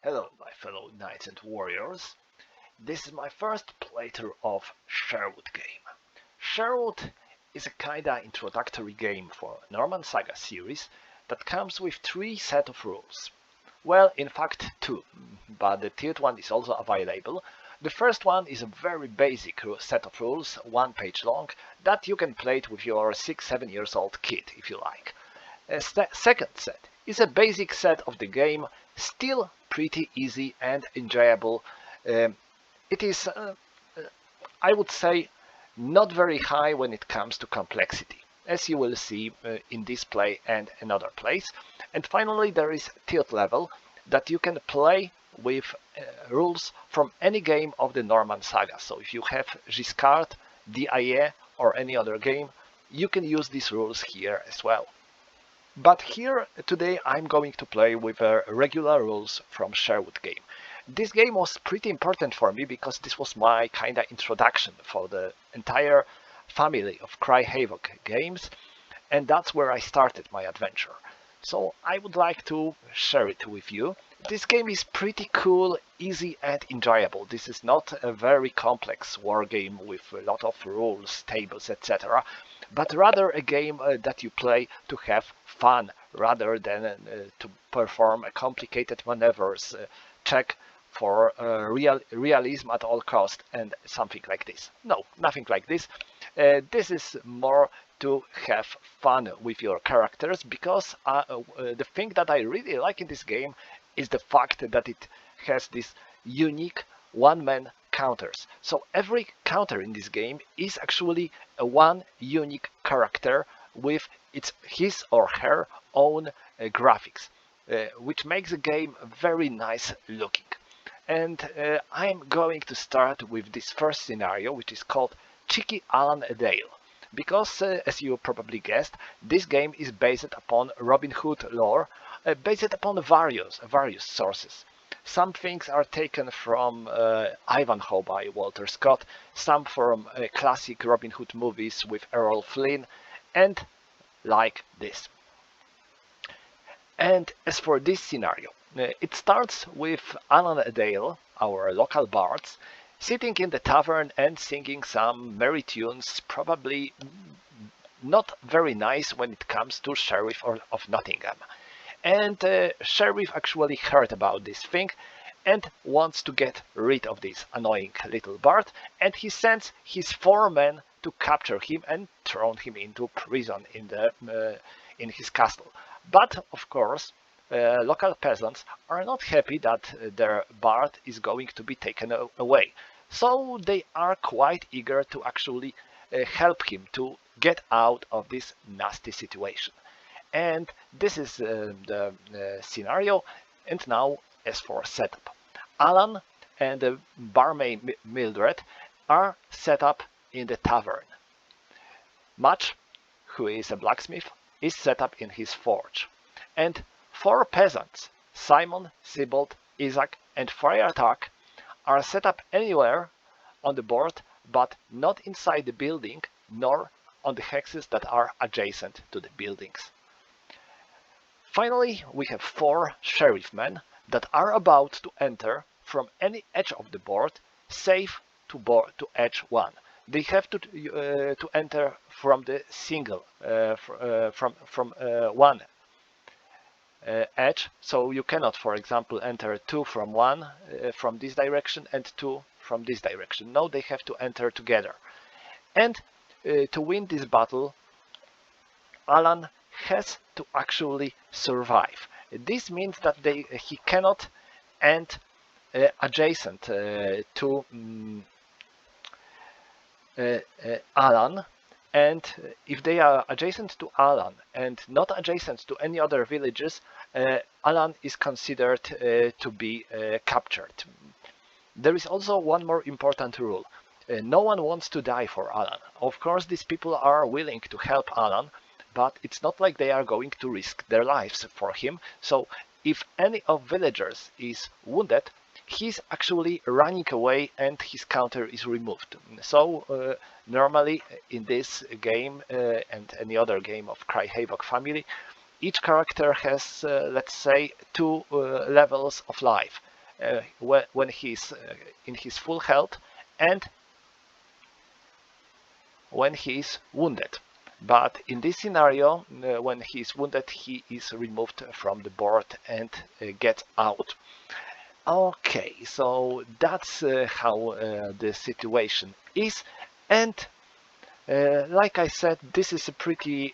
Hello, my fellow knights and warriors. This is my first playthrough of Sherwood game. Sherwood is a kinda introductory game for Norman Saga series that comes with three set of rules. Well, in fact two, but the third one is also available. The first one is a very basic set of rules, 1 page long, that you can play it with your 6-7 years old kid if you like. A second set is a basic set of the game, still pretty easy and enjoyable. It is, I would say, not very high when it comes to complexity, as you will see in this play and another place. And finally, there is third level that you can play with rules from any game of the Norman Saga. So if you have Giscard, DIE, or any other game, you can use these rules here as well. But here today I'm going to play with regular rules from Sherwood game. This game was pretty important for me because this was my kinda introduction for the entire family of Cry Havoc games, and that's where I started my adventure. So I would like to share it with you. This game is pretty cool, easy and enjoyable. This is not a very complex war game with a lot of rules, tables, etc., but rather a game that you play to have fun rather than to perform a complicated maneuvers, check for realism at all cost and something like this. No, nothing like this. This is more to have fun with your characters, because the thing that I really like in this game is the fact that it has this unique one-man counters. So every counter in this game is actually a one unique character with his or her own graphics, which makes the game very nice looking. And I'm going to start with this first scenario, which is called Cheeky Alan Dale. Because, as you probably guessed, this game is based upon Robin Hood lore, based upon various sources. Some things are taken from Ivanhoe by Walter Scott, some from classic Robin Hood movies with Errol Flynn, and like this. And as for this scenario, it starts with Alan Dale, our local bards, sitting in the tavern and singing some merry tunes, probably not very nice when it comes to Sheriff of Nottingham. And Sheriff actually heard about this thing and wants to get rid of this annoying little bard, and he sends his 4 men to capture him and throw him into prison in his castle. But of course, local peasants are not happy that their bard is going to be taken away. So they are quite eager to actually help him to get out of this nasty situation. And this is the scenario. And now, as for setup, Alan and the barmaid Mildred are set up in the tavern. Match, who is a blacksmith, is set up in his forge. And 4 peasants, Simon, Sibold, Isaac, and Friar Tuck, are set up anywhere on the board, but not inside the building, nor on the hexes that are adjacent to the buildings. Finally, we have 4 sheriff men that are about to enter from any edge of the board, save to edge 1. They have to enter from the single from one edge. So you cannot, for example, enter 2 from one from this direction and 2 from this direction. No, they have to enter together. And to win this battle, Alan has to actually survive. This means that he cannot end adjacent to Alan, and if they are adjacent to Alan and not adjacent to any other villages, Alan is considered to be captured. There is also one more important rule. No one wants to die for Alan. Of course, these people are willing to help Alan, but it's not like they are going to risk their lives for him. So if any of villagers is wounded, he's actually running away and his counter is removed. So normally in this game and any other game of Cry Havoc family, each character has, let's say, 2 levels of life. when he's in his full health and when he is wounded. But in this scenario, when he is wounded, he is removed from the board and gets out. Okay, so that's how the situation is. And like I said, this is a pretty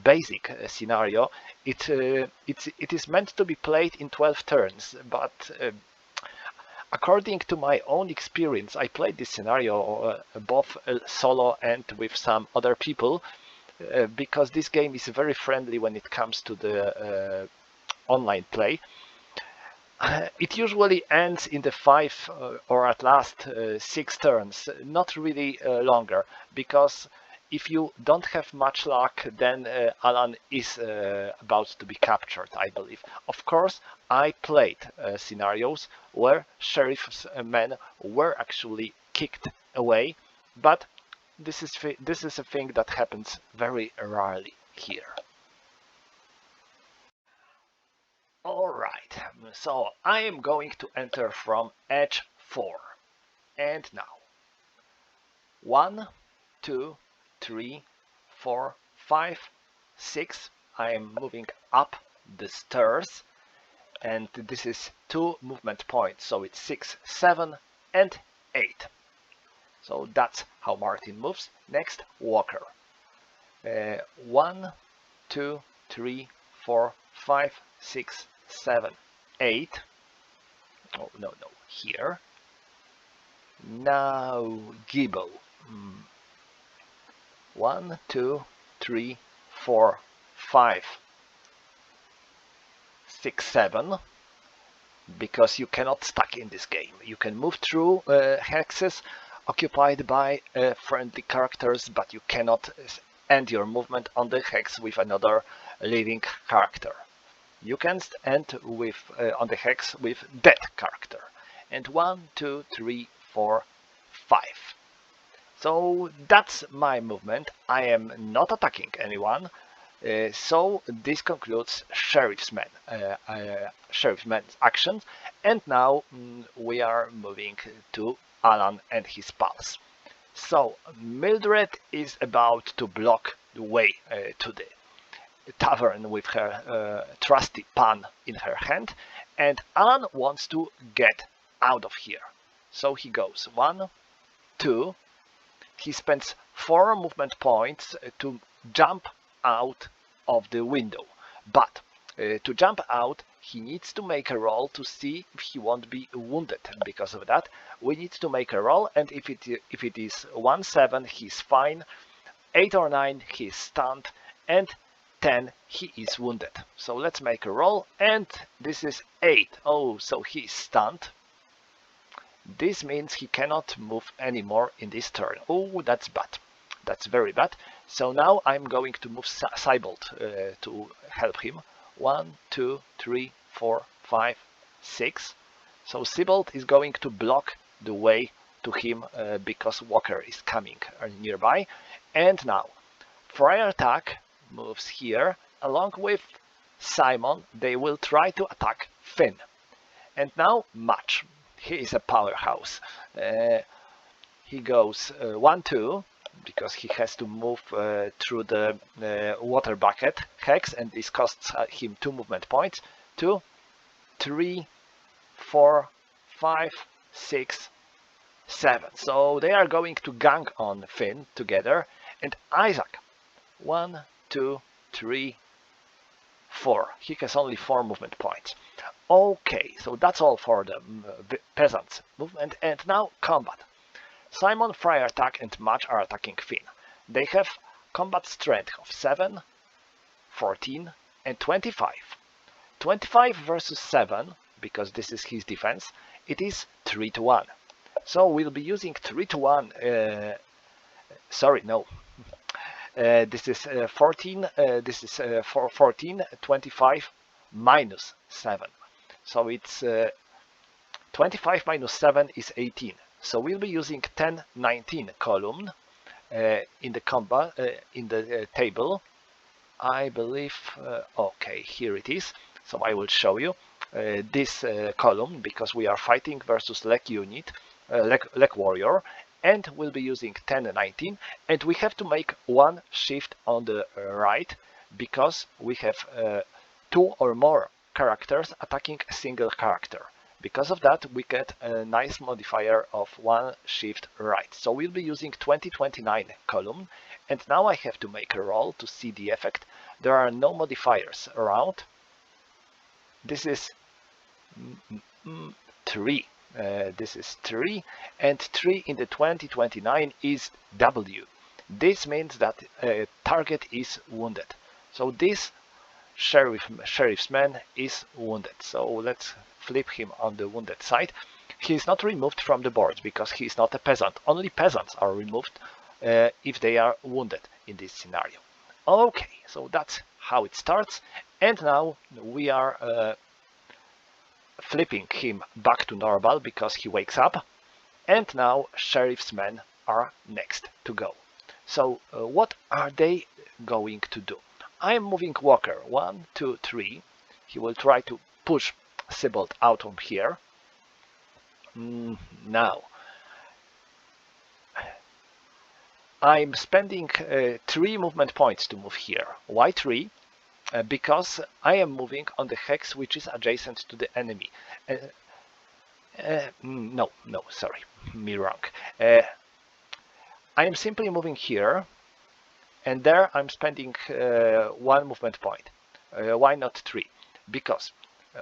basic scenario. It is meant to be played in 12 turns, but according to my own experience, I played this scenario both solo and with some other people, because this game is very friendly when it comes to the online play. It usually ends in the 5 or at last 6 turns, not really longer, because if you don't have much luck, then Alan is about to be captured, I believe. Of course, I played scenarios where sheriff's men were actually kicked away, but this is a thing that happens very rarely here. Alright, so I am going to enter from edge 4. And now 1, 2, 3, 4, 5, 6. I am moving up the stairs, and this is 2 movement points, so it's 6, 7, and 8. So that's how Martin moves. Next, Walker. 1, 2, 3, 4, 5, 6, 7, 8. Oh, no, here. Now, Gibbo. 1, 2, 3, 4, 5, 6, 7. Because you cannot stack in this game. You can move through hexes occupied by friendly characters, but you cannot end your movement on the hex with another living character. You can end with on the hex with dead character. And 1, 2, 3, 4, 5. So that's my movement. I am not attacking anyone. So this concludes Sheriff's Man's actions. And now we are moving to Alan and his pals. So Mildred is about to block the way to the tavern with her trusty pan in her hand, and Alan wants to get out of here. So he goes 1, 2. He spends 4 movement points to jump out of the window, but to jump out he needs to make a roll to see if he won't be wounded. Because of that, we need to make a roll, and if it is 1, 7, he's fine, 8 or 9 he's stunned, and 10 he is wounded. So let's make a roll, and this is 8. Oh, so he's stunned. This means he cannot move anymore in this turn. Oh, that's bad. That's very bad. So now I'm going to move Sybold to help him. 1, 2, 3, 4, 5, 6. So Sybold is going to block the way to him because Walker is coming nearby. And now Friar Attack moves here along with Simon. They will try to attack Finn. And now Match. He is a powerhouse. He goes 1, 2, because he has to move through the water bucket hex, and this costs him 2 movement points. 2, 3, 4, 5, 6, 7. So they are going to gang on Finn together. And Isaac, 1, 2, 3, 4. He has only 4 movement points. Okay, so that's all for the peasants movement. And now combat. Simon, Friar Attack, and Match are attacking Finn. They have combat strength of 7, 14, and 25. 25 versus 7, because this is his defense, it is 3 to 1. So we'll be using 3 to 1. Sorry, no. This is 14. This is 14, 25 minus 7. So it's 25 minus 7 is 18. So we'll be using 10, 19 column in the combat in the table. I believe. Okay, here it is. So I will show you. this column because we are fighting versus leg unit, leg warrior, and we'll be using 10 and 19, and we have to make one shift on the right because we have 2 or more characters attacking a single character. Because of that, we get a nice modifier of 1 shift right. So we'll be using 2029 column, and now I have to make a roll to see the effect. There are no modifiers around. This is 3. This is 3, and 3 in the 2029 is W. This means that target is wounded. So this sheriff's man is wounded. So let's flip him on the wounded side. He is not removed from the board because he is not a peasant. Only peasants are removed if they are wounded in this scenario. Okay, so that's how it starts, and now we are flipping him back to normal because he wakes up, and now sheriff's men are next to go. So what are they going to do? I am moving Walker 1, 2, 3. He will try to push Sybold out from here. Now I'm spending 3 movement points to move here. Why 3? Because I am moving on the hex which is adjacent to the enemy. No, sorry, me wrong. I am simply moving here, and there I'm spending 1 movement point. Why not 3? Because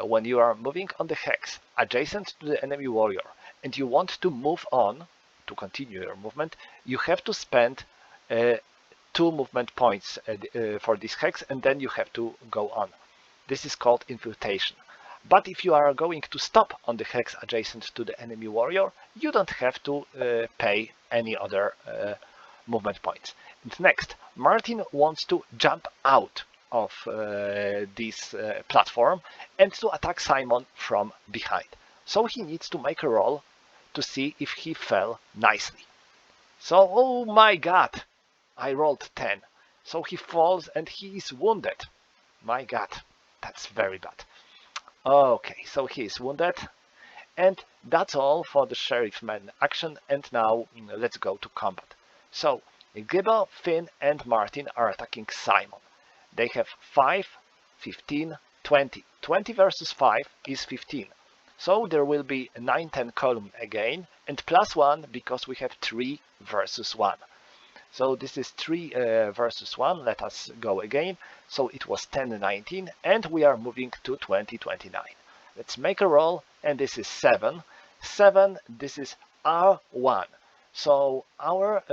when you are moving on the hex adjacent to the enemy warrior and you want to move on to continue your movement, you have to spend 2 movement points for this hex, and then you have to go on. This is called infiltration. But if you are going to stop on the hex adjacent to the enemy warrior, you don't have to pay any other movement points. And next, Martin wants to jump out of this platform and to attack Simon from behind. So he needs to make a roll to see if he fell nicely. So, oh my god, I rolled 10. So he falls and he is wounded. My god, that's very bad. Okay, so he is wounded. And that's all for the sheriff man action. And now let's go to combat. So Gibbo, Finn and Martin are attacking Simon. They have 5, 15, 20. 20 versus 5 is 15. So there will be a 9-10 column again, and +1 because we have 3 versus 1. So this is 3 versus 1. Let us go again. So it was 10-19, and we are moving to 20-29. Let's make a roll, and this is 7. 7, this is R1. So our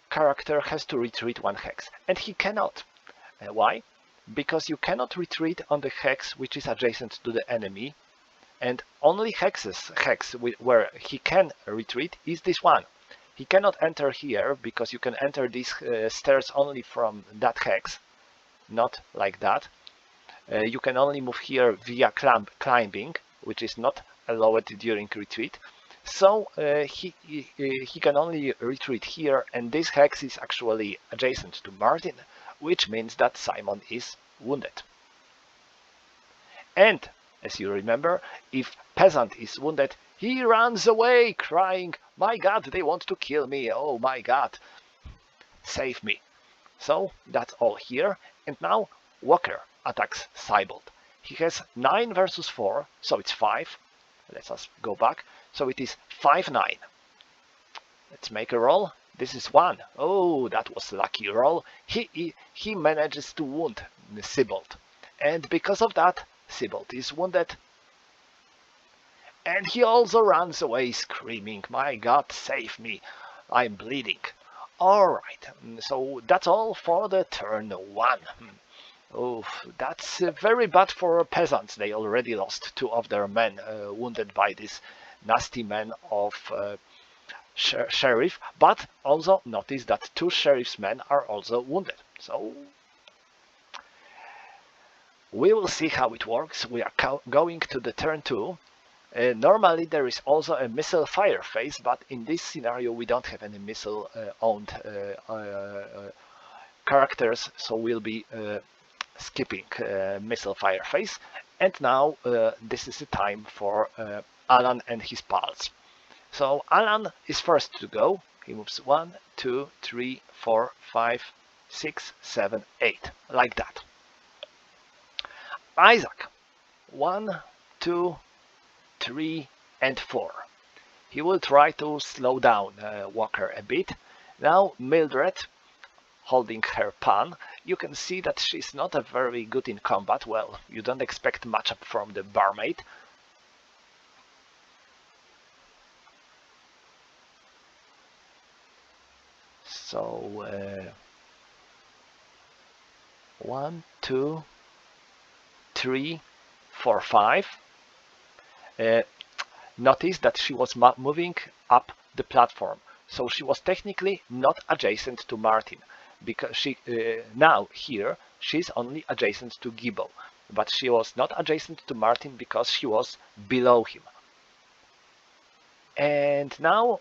character has to retreat 1 hex, and he cannot. Why? Because you cannot retreat on the hex which is adjacent to the enemy, and only hex where he can retreat is this one. He cannot enter here because you can enter these stairs only from that hex, not like that. You can only move here via climbing, which is not allowed during retreat. So he can only retreat here, and this hex is actually adjacent to Martin, which means that Simon is wounded. And, as you remember, if Peasant is wounded, he runs away crying, "My god, they want to kill me, oh my god, save me." So that's all here, and now Walker attacks Sybold. He has 9 versus 4, so it's 5. Let us go back. So it is 5-9. Let's make a roll. This is 1. Oh, that was a lucky roll. He manages to wound Sybold. And because of that, Sybold is wounded. And he also runs away screaming, "My god, save me. I'm bleeding." Alright, so that's all for the turn 1. Oh, that's very bad for peasants. They already lost 2 of their men wounded by this nasty man of sheriff, but also notice that 2 sheriff's men are also wounded. So we will see how it works. We are going to the turn 2. Normally there is also a missile fire phase, but in this scenario we don't have any missile owned characters, so we'll be skipping missile fire phase. And now this is the time for Alan and his pals. So Alan is first to go. He moves 1, 2, 3, 4, 5, 6, 7, 8, like that. Isaac, 1, 2, 3, and 4. He will try to slow down Walker a bit. Now Mildred, holding her pan, you can see that she's not very good in combat. Well, you don't expect much from the barmaid. So 1, 2, 3, 4, 5. Notice that she was moving up the platform, so she was technically not adjacent to Martin, because she now here she's only adjacent to Gibbo, but she was not adjacent to Martin because she was below him. And now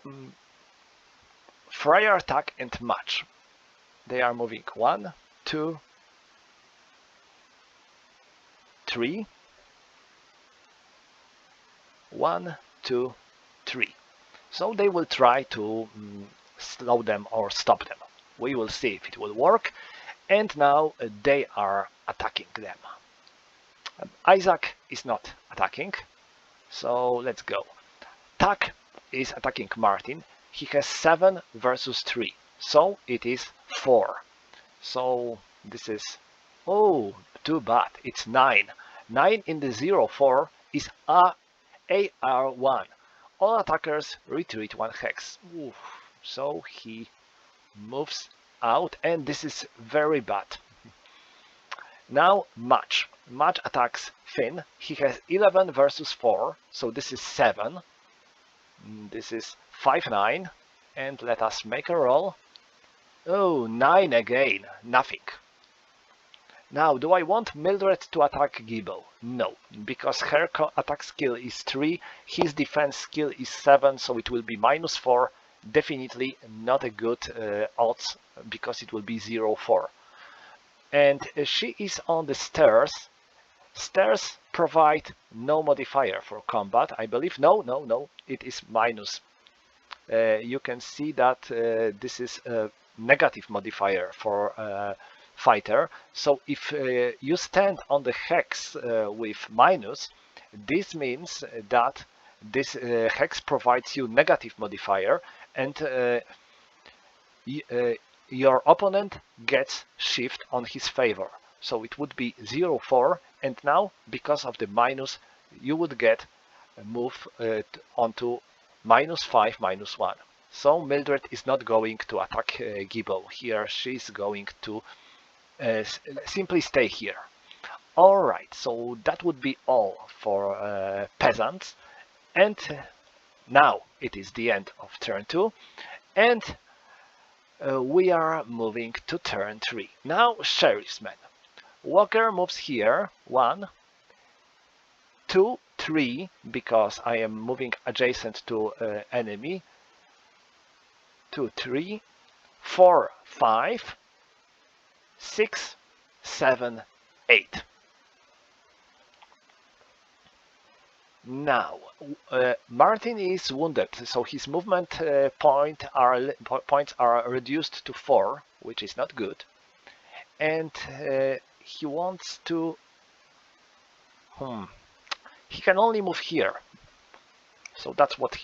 Friar Attack and Match. They are moving 1, 2, 3. 1, 2, 3. So they will try to slow them or stop them. We will see if it will work. And now they are attacking them. Isaac is not attacking, so let's go. Tak is attacking Martin. He has 7 versus 3, so it is 4. So this is, oh, too bad, it's 9. 9 in the 0-4 is AR1. All attackers retreat 1 hex. Oof. So he moves out, and this is very bad. Now Match. Match attacks Finn. He has 11 versus 4, so this is 7. This is 5-9, and let us make a roll. Oh, 9 again, nothing. Now, do I want Mildred to attack Gibbo? No, because her attack skill is 3, his defense skill is 7, so it will be -4. Definitely not a good odds, because it will be 0-4. And she is on the stairs. Stairs provide no modifier for combat, I believe. No, it is minus. You can see that this is a negative modifier for fighter. So if you stand on the hex with minus, this means that this hex provides you negative modifier, and your opponent gets shift on his favor. So it would be 0-4, and now because of the minus you would get a move onto -5, -1. So Mildred is not going to attack Gibbo here. She's going to simply stay here. Alright, so that would be all for peasants, and now it is the end of turn 2, and we are moving to turn 3. Now Sheriff's Men. Walker moves here, 1, 2, 3, because I am moving adjacent to enemy, 2, 3, 4, 5, 6, 7, 8. Now, Martin is wounded, so his movement points are reduced to 4, which is not good. And he wants to... He can only move here. So that's what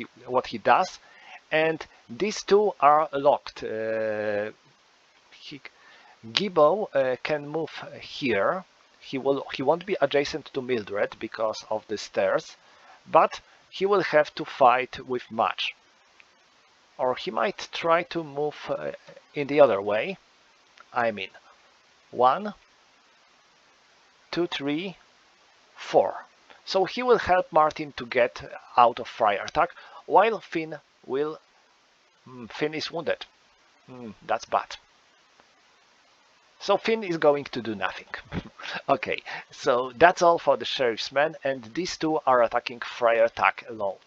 he does. And these two are locked. Gibbo can move here. He won't be adjacent to Mildred because of the stairs, but he will have to fight with Match. Or he might try to move in the other way. I mean, 1, 2, 3, 4. So he will help Martin to get out of Friar Attack, while Finn will... Finn is wounded. That's bad. So Finn is going to do nothing. Okay, so that's all for the Sheriff's Men, and these two are attacking Friar Attack alone.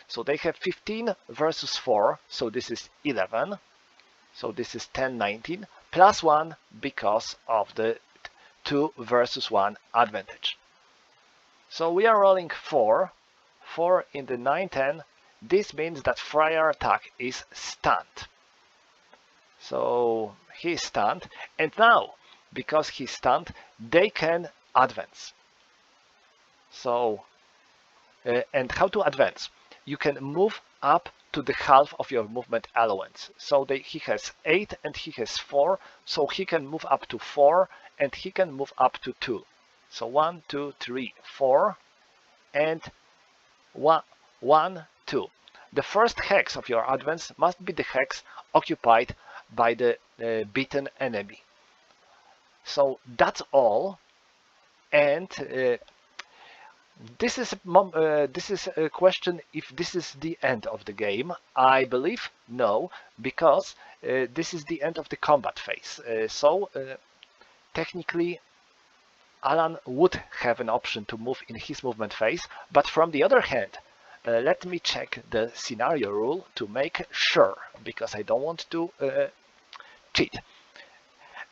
So they have 15 versus 4, so this is 11. So this is 10, 19, plus 1 because of the 2 versus 1 advantage. So we are rolling 4 in the 9-10. This means that Friar attack is stunned. So he is stunned, and now, because he's stunned, they can advance. So, and how to advance? You can move up to the half of your movement allowance. So he has 8 and he has 4, so he can move up to 4 and he can move up to 2. So 1, 2, 3, 4, and 1, 2. The first hex of your advance must be the hex occupied by the beaten enemy. So that's all, and this is a question if this is the end of the game. I believe no, because this is the end of the combat phase. So technically Alan would have an option to move in his movement phase, but from the other hand, let me check the scenario rule to make sure, because I don't want to cheat.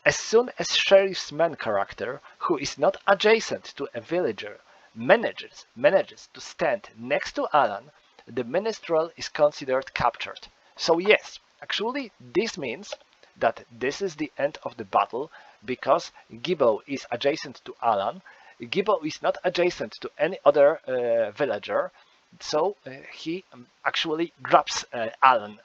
As soon as Sheriff's Man character, who is not adjacent to a villager, manages to stand next to Alan, the minstrel is considered captured. So yes, actually this means that this is the end of the battle, because Gibbo is adjacent to Alan. Gibbo is not adjacent to any other villager, so he actually grabs Alan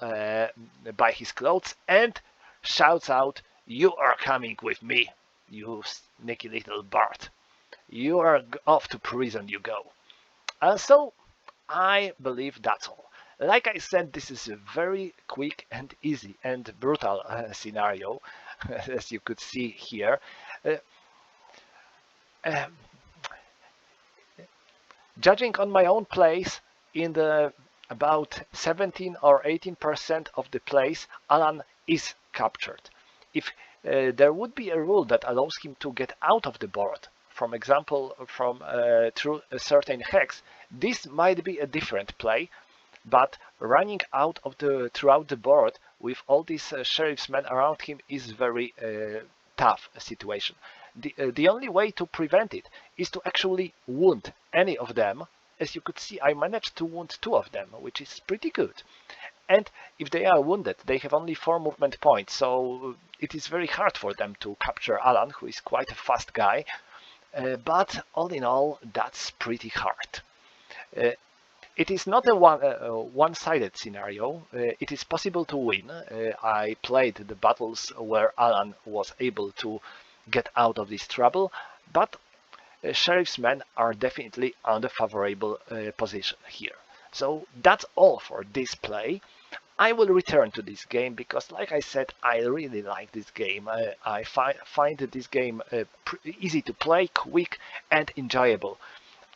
by his clothes and shouts out, "You are coming with me, you sneaky little Bart. You are off to prison, you go." So I believe that's all. Like I said, this is a very quick and easy and brutal scenario, as you could see here. Judging on my own plays, in the about 17 or 18% of the plays, Alan is captured. If there would be a rule that allows him to get out of the board, for example, through a certain hex, this might be a different play, but running out of throughout the board with all these sheriff's men around him is very tough situation. The only way to prevent it is to actually wound any of them. As you could see, I managed to wound 2 of them, which is pretty good. And if they are wounded, they have only 4 movement points, so it is very hard for them to capture Alan, who is quite a fast guy. But all in all, that's pretty hard. It is not a one-sided scenario. It is possible to win. I played the battles where Alan was able to get out of this trouble, but Sheriff's men are definitely on the favorable position here. So that's all for this play. I will return to this game because, like I said, I really like this game. I find this game easy to play, quick and enjoyable.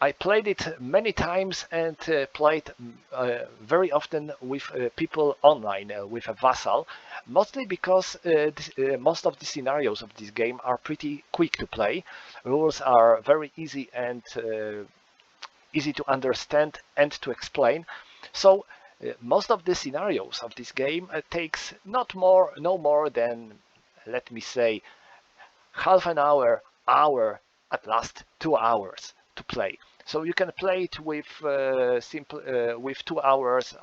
I played it many times and played very often with people online, with a vassal, mostly because most of the scenarios of this game are pretty quick to play. Rules are very easy and easy to understand and to explain. So most of the scenarios of this game takes no more than, let me say, half an hour, at last 2 hours to play. So you can play it with with 2 hours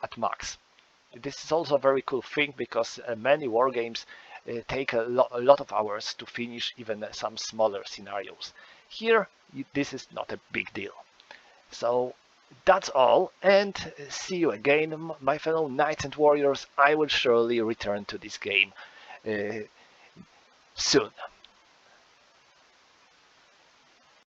at max. This is also a very cool thing because many wargames take a lot of hours to finish, even some smaller scenarios. Here, this is not a big deal. So that's all, and see you again, my fellow knights and warriors. I will surely return to this game soon.